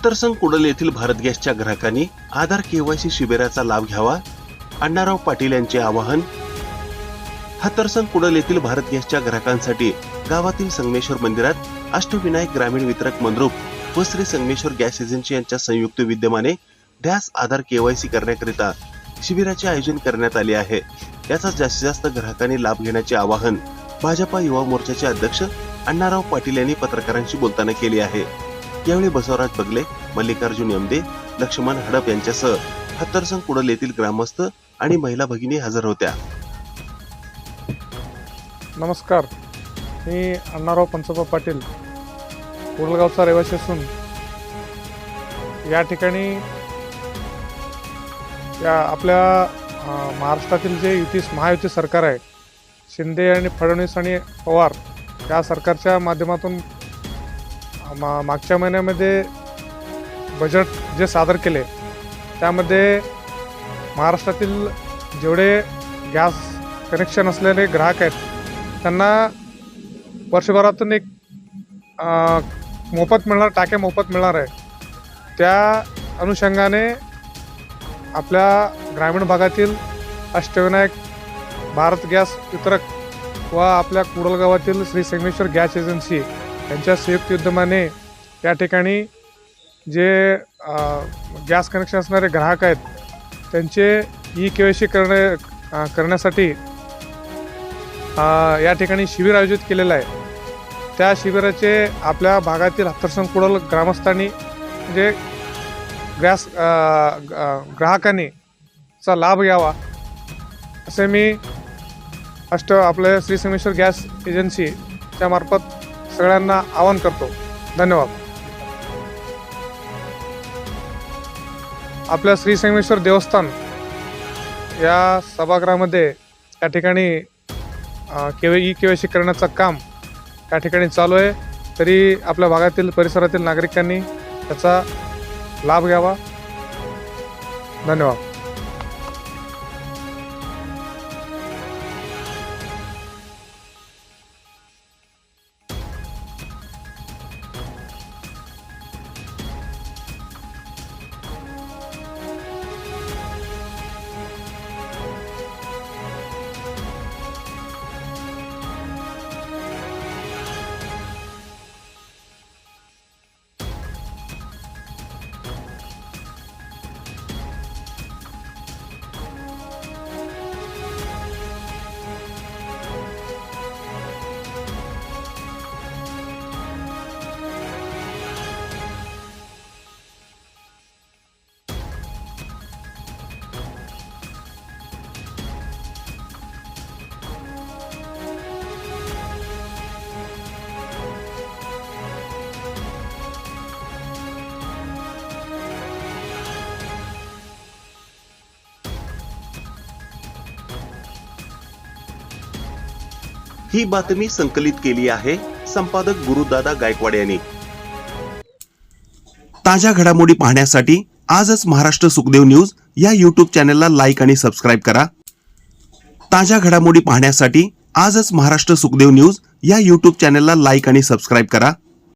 हत्तरसंग cuddle येथील भारत गॅसच्या ग्राहकांनी आधार केवायसी शिबिराचा लाभ घ्यावा, अण्णाराव पाटील यांचे आवाहन. हत्तरसंग कुडल येथील भारत गॅसच्या ग्राहकांसाठी गावातील संगमेश्वर मंदिरात अष्टविनायक ग्रामीण वितरक मंद्रुप व श्री संगमेश्वर गॅस एजन्सी यांच्या संयुक्त विद्यमाने गॅस आधार केवायसी करण्याकरिता शिबिराचे आयोजन करण्यात आले आहे. याचा जास्तीत जास्त ग्राहकांनी लाभ घेण्याचे आवाहन भाजपा युवा मोर्चाचे अध्यक्ष अण्णाराव पाटील यांनी पत्रकारांशी बोलताना केले आहे. यावेळी बसवराज बगले, मल्लिकार्जुन यमदे, लक्ष्मण हडप यांच्यासह हत्तरसंग कुडल येथील ग्रामस्थ आणि महिला भगिनी हजर होत्या. नमस्कार, मी अण्णाराव पंचप्पा पाटील कुडलगावचा रहिवासी असून या ठिकाणी या आपल्या महाराष्ट्रातील जे महायुती सरकार आहे, शिंदे आणि फडणवीस आणि पवार या सरकारच्या माध्यमातून मागच्या महिन्यामध्ये बजेट जे सादर केले त्यामध्ये महाराष्ट्रातील जेवढे गॅस कनेक्शन असलेले ग्राहक आहेत त्यांना वर्षभरातून एक मोफत मिळणार, टाक्या मोफत मिळणार आहे. त्या अनुषंगाने आपल्या ग्रामीण भागातील अष्टविनायक भारत गॅस वितरक व आपल्या कुडल गावातील श्री संगमेश्वर गॅस एजन्सी यांच्या संयुक्त विद्यमाने या ठिकाणी जे गॅस कनेक्शन असणारे ग्राहक आहेत त्यांचे केवायसी करण्यासाठी या ठिकाणी शिबिर आयोजित केलेलं आहे. त्या शिबिराचे आपल्या भागातील हत्तरसंग कुडल ग्रामस्थांनी म्हणजे गॅस ग्राहकांनी चा लाभ घ्यावा असे मी आपले श्री संगमेश्वर गॅस एजन्सीच्या मार्फत सगळ्यांना आवाहन करतो. धन्यवाद. आपल्या श्री संगमेश्वर देवस्थान या सभागृहामध्ये या ठिकाणी केवायसी करण्याचं काम या ठिकाणी चालू आहे. तरी आपल्या भागातील परिसरातील नागरिकांनी त्याचा लाभ घ्यावा. धन्यवाद. ही बातमी संकलित केली आहे संपादक गुरुदादा गायकवाड यांनी. ताज्या घडामोडी पाहण्यासाठी आजच महाराष्ट्र सुखदेव न्यूज या यूट्यूब चॅनलला लाईक आणि सबस्क्राईब करा. ताज्या घडामोडी पाहण्यासाठी आजच महाराष्ट्र सुखदेव न्यूज या यूट्यूब चॅनलला लाईक आणि सबस्क्राईब करा.